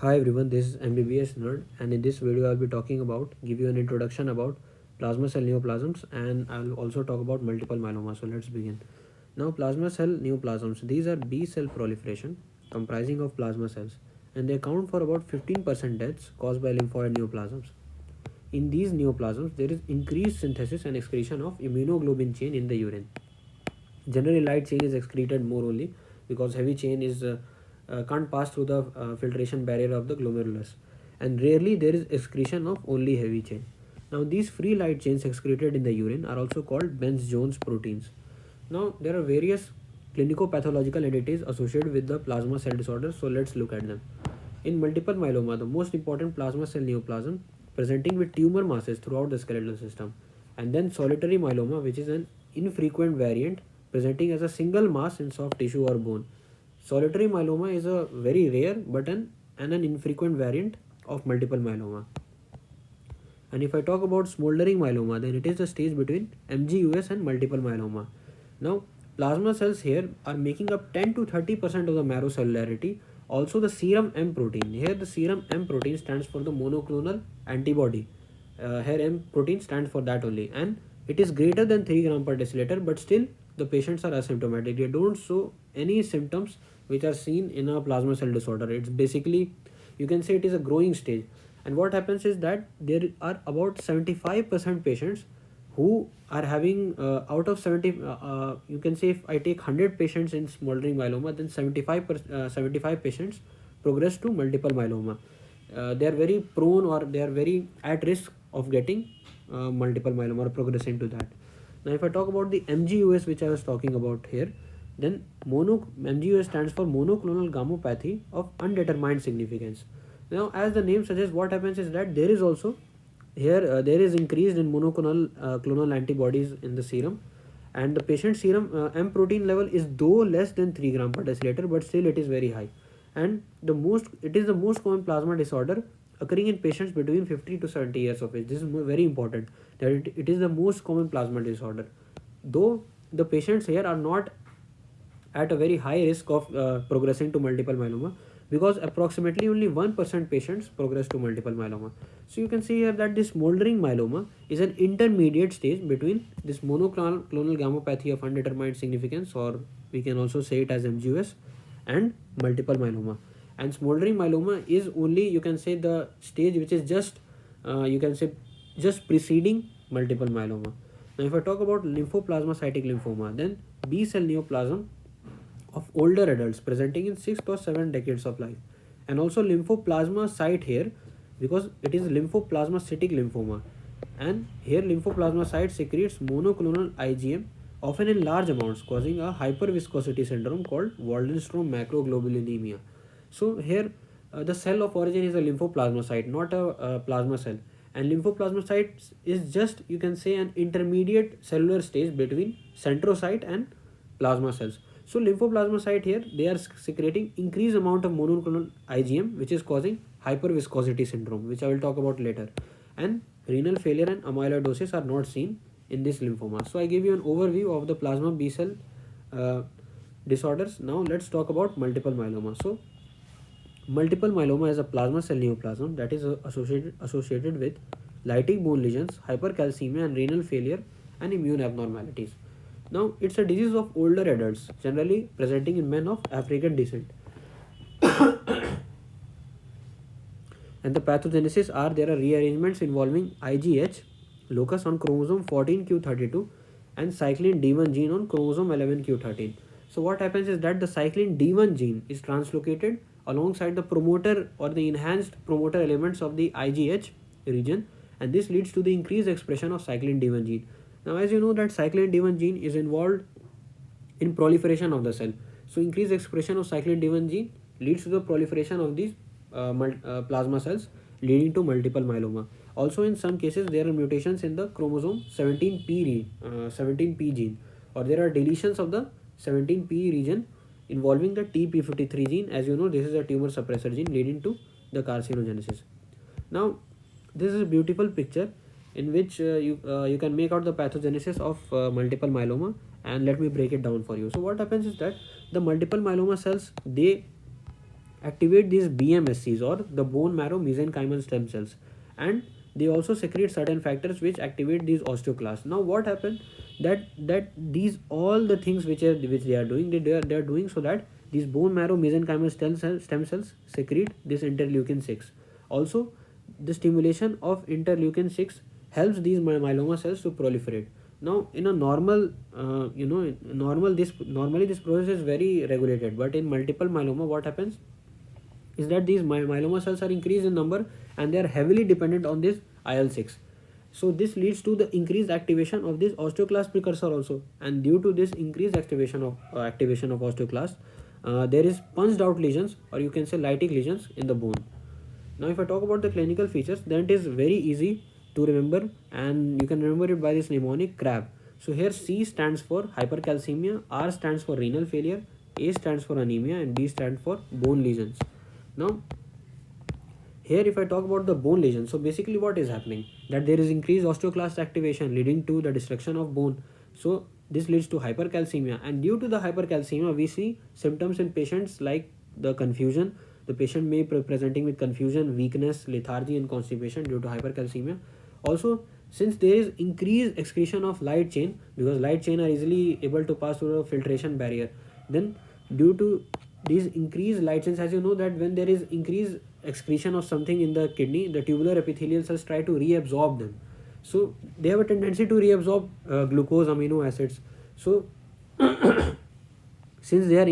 Hi everyone, this is M.B.B.S nerd, and in this video I'll be give you an introduction about plasma cell neoplasms, and I'll also talk about multiple myeloma. So let's begin. Now, plasma cell neoplasms, these are B cell proliferation comprising of plasma cells, and they account for about 15% deaths caused by lymphoid neoplasms. In these neoplasms, there is increased synthesis and excretion of immunoglobulin chain in the urine. Generally, light chain is excreted more only because heavy chain is can't pass through the filtration barrier of the glomerulus, and rarely there is excretion of only heavy chain. Now, these free light chains excreted in the urine are also called Benz-Jones proteins. Now, there are various clinico-pathological entities associated with the plasma cell disorder, so let's look at them. In multiple myeloma, the most important plasma cell neoplasm presenting with tumor masses throughout the skeletal system, and then solitary myeloma, which is an infrequent variant presenting as a single mass in soft tissue or bone. Solitary myeloma is a very rare but an infrequent variant of multiple myeloma. And if I talk about smoldering myeloma, then it is the stage between MGUS and multiple myeloma. Now, plasma cells here are making up 10 to 30% of the marrow cellularity. Also, the serum M protein. Here, the serum M protein stands for the monoclonal antibody. Here, M protein stands for that only, and it is greater than 3 gram per deciliter, but still the patients are asymptomatic. They don't show any symptoms which are seen in a plasma cell disorder. It's basically, you can say, it is a growing stage. And what happens is that there are about 75% patients who are having out of 70, you can say, if I take 100 patients in smoldering myeloma, then 75 patients progress to multiple myeloma. They are very prone, or they are very at risk of getting multiple myeloma or progressing to that. Now, if I talk about the MGUS, which I was talking about here, then MGUS stands for monoclonal gammopathy of undetermined significance. Now, as the name suggests, what happens is that there is also here there is increased in monoclonal clonal antibodies in the serum, and the patient's serum M protein level is though less than 3 gram per deciliter, but still it is very high. And it is the most common plasma disorder occurring in patients between 50 to 70 years of age. This is very important that it is the most common plasma disorder, though the patients here are not at a very high risk of progressing to multiple myeloma, because approximately only 1% patients progress to multiple myeloma. So you can see here that this smoldering myeloma is an intermediate stage between this monoclonal gammopathy of undetermined significance, or we can also say it as MGUS, and multiple myeloma. And smoldering myeloma is only, you can say, the stage which is just you can say just preceding multiple myeloma. Now, if I talk about lymphoplasmacytic lymphoma, then B cell neoplasm of older adults presenting in 6 or 7 decades of life, and also lymphoplasmacyte here, because it is lymphoplasmacytic lymphoma, and here lymphoplasmacyte secretes monoclonal IgM, often in large amounts, causing a hyperviscosity syndrome called Waldenstrom macroglobulinemia. So here the cell of origin is a lymphoplasmacyte, not a plasma cell, and lymphoplasmacyte is just, you can say, an intermediate cellular stage between centrocyte and plasma cells. So lymphoplasmacyte here, they are secreting increased amount of monoclonal IgM, which is causing hyperviscosity syndrome, which I will talk about later. And renal failure and amyloidosis are not seen in this lymphoma. So I give you an overview of the plasma B cell disorders. Now let's talk about multiple myeloma. So multiple myeloma is a plasma cell neoplasm that is associated with lytic bone lesions, hypercalcemia, and renal failure and immune abnormalities. Now, it's a disease of older adults, generally presenting in men of African descent. And the pathogenesis are, there are rearrangements involving IgH locus on chromosome 14q32 and cyclin D1 gene on chromosome 11q13. So what happens is that the cyclin D1 gene is translocated alongside the promoter or the enhanced promoter elements of the IgH region, and this leads to the increased expression of cyclin D1 gene. Now, as you know that cyclin D1 gene is involved in proliferation of the cell. So increased expression of cyclin D1 gene leads to the proliferation of these plasma cells, leading to multiple myeloma. Also, in some cases, there are mutations in the chromosome 17p gene, or there are deletions of the 17p region involving the TP53 gene. As you know, this is a tumor suppressor gene leading to the carcinogenesis. Now, this is a beautiful picture in which you can make out the pathogenesis of multiple myeloma, and let me break it down for you. So what happens is that the multiple myeloma cells, they activate these BMSCs or the bone marrow mesenchymal stem cells, and they also secrete certain factors which activate these osteoclasts. Now what happened, that these all the things which they are doing, they are doing so that these bone marrow mesenchymal stem cells secrete this interleukin 6. Also, the stimulation of interleukin 6 helps these myeloma cells to proliferate. Now in a normal normally this process is very regulated, but in multiple myeloma what happens is that these myeloma cells are increased in number and they are heavily dependent on this IL-6. So this leads to the increased activation of this osteoclast precursor also, and due to this increased activation of osteoclast, there is punched out lesions, or you can say lytic lesions in the bone. Now if I talk about the clinical features, then it is very easy to remember, and you can remember it by this mnemonic CRAB. So here C stands for hypercalcemia, R stands for renal failure, A stands for anemia, and B stands for bone lesions. Now here if I talk about the bone lesion, so basically what is happening, that there is increased osteoclast activation leading to the destruction of bone. So this leads to hypercalcemia, and due to the hypercalcemia we see symptoms in patients like the confusion. The patient may be presenting with confusion, weakness, lethargy and constipation due to hypercalcemia. Also, since there is increased excretion of light chain, because light chain are easily able to pass through the filtration barrier, then due to these increased light chains, as you know that when there is increased excretion of something in the kidney, the tubular epithelial cells try to reabsorb them. So they have a tendency to reabsorb glucose, amino acids. So since they are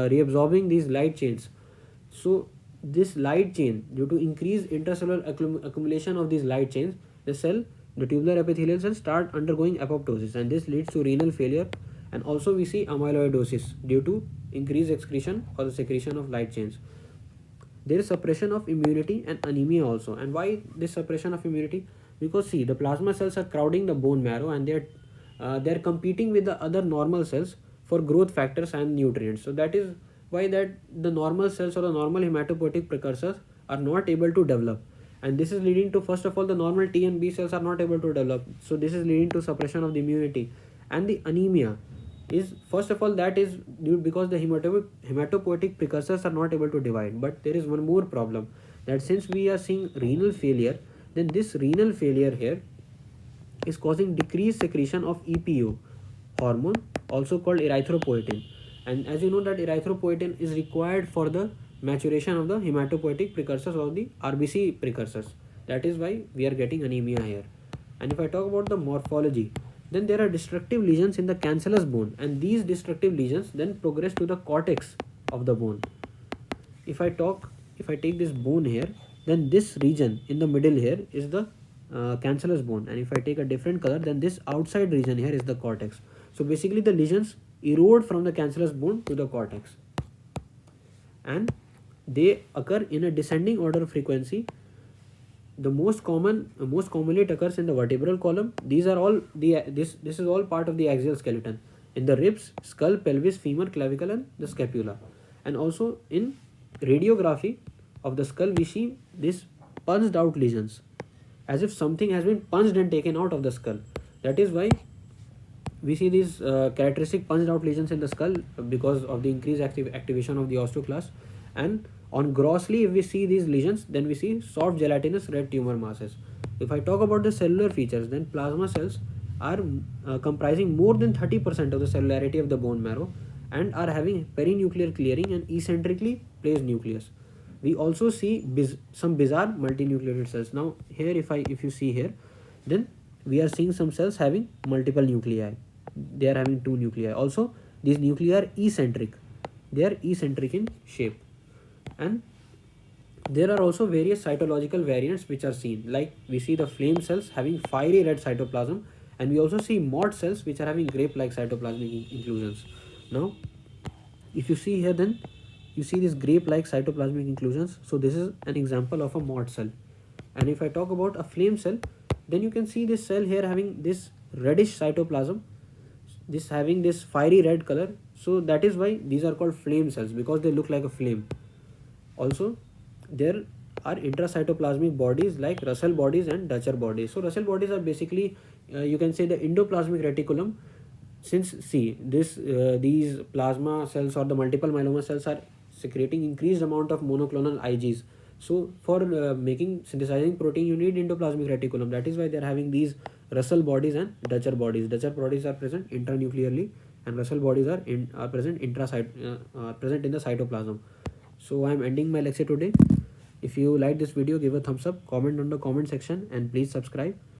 reabsorbing these light chains, so this light chain, due to increased intracellular accumulation of these light chains, the tubular epithelial cells start undergoing apoptosis, and this leads to renal failure. And also we see amyloidosis due to increased excretion or the secretion of light chains. There is suppression of immunity and anemia also. And why this suppression of immunity? Because see, the plasma cells are crowding the bone marrow, and they're competing with the other normal cells for growth factors and nutrients. So that is why that the normal cells or the normal hematopoietic precursors are not able to develop, and this is leading to, first of all, the normal T and B cells are not able to develop. So this is leading to suppression of the immunity, and the anemia is, first of all, that is due because the hematopoietic precursors are not able to divide. But there is one more problem, that since we are seeing renal failure, then this renal failure here is causing decreased secretion of EPO hormone, also called erythropoietin. And as you know that erythropoietin is required for the maturation of the hematopoietic precursors or the RBC precursors. That is why we are getting anemia here. And if I talk about the morphology, then there are destructive lesions in the cancellous bone, and these destructive lesions then progress to the cortex of the bone. If I take this bone here, then this region in the middle here is the cancellous bone, and if I take a different color, then this outside region here is the cortex. So basically the lesions erode from the cancellous bone to the cortex, and they occur in a descending order of frequency. The most commonly it occurs in the vertebral column. These are all this is all part of the axial skeleton, in the ribs, skull, pelvis, femur, clavicle and the scapula. And also in radiography of the skull we see this punched out lesions, as if something has been punched and taken out of the skull. That is why we see these characteristic punched out lesions in the skull, because of the increased activation of the osteoclast. And on grossly, if we see these lesions, then we see soft gelatinous red tumor masses. If I talk about the cellular features, then plasma cells are comprising more than 30% of the cellularity of the bone marrow, and are having perinuclear clearing and eccentrically placed nucleus. We also see some bizarre multinucleated cells. Now here if you see here, then we are seeing some cells having multiple nuclei. They are having two nuclei. Also these nuclei are eccentric. They are eccentric in shape. And there are also various cytological variants which are seen, like we see the flame cells having fiery red cytoplasm, and we also see mott cells which are having grape-like cytoplasmic inclusions. Now if you see here, then you see this grape-like cytoplasmic inclusions. So this is an example of a mott cell. And if I talk about a flame cell, then you can see this cell here having this reddish cytoplasm, this having this fiery red color. So that is why these are called flame cells, because they look like a flame. Also there are intracytoplasmic bodies like Russell bodies and Dutcher bodies. So Russell bodies are basically you can say the endoplasmic reticulum. Since see this these plasma cells or the multiple myeloma cells are secreting increased amount of monoclonal Igs. So for making synthesizing protein, you need endoplasmic reticulum. That is why they are having these Russell bodies and Dutcher bodies. Dutcher bodies are present intranuclearly, and Russell bodies are present present in the cytoplasm. So I am ending my lecture today. If you like this video, give a thumbs up, comment on the comment section, and please subscribe.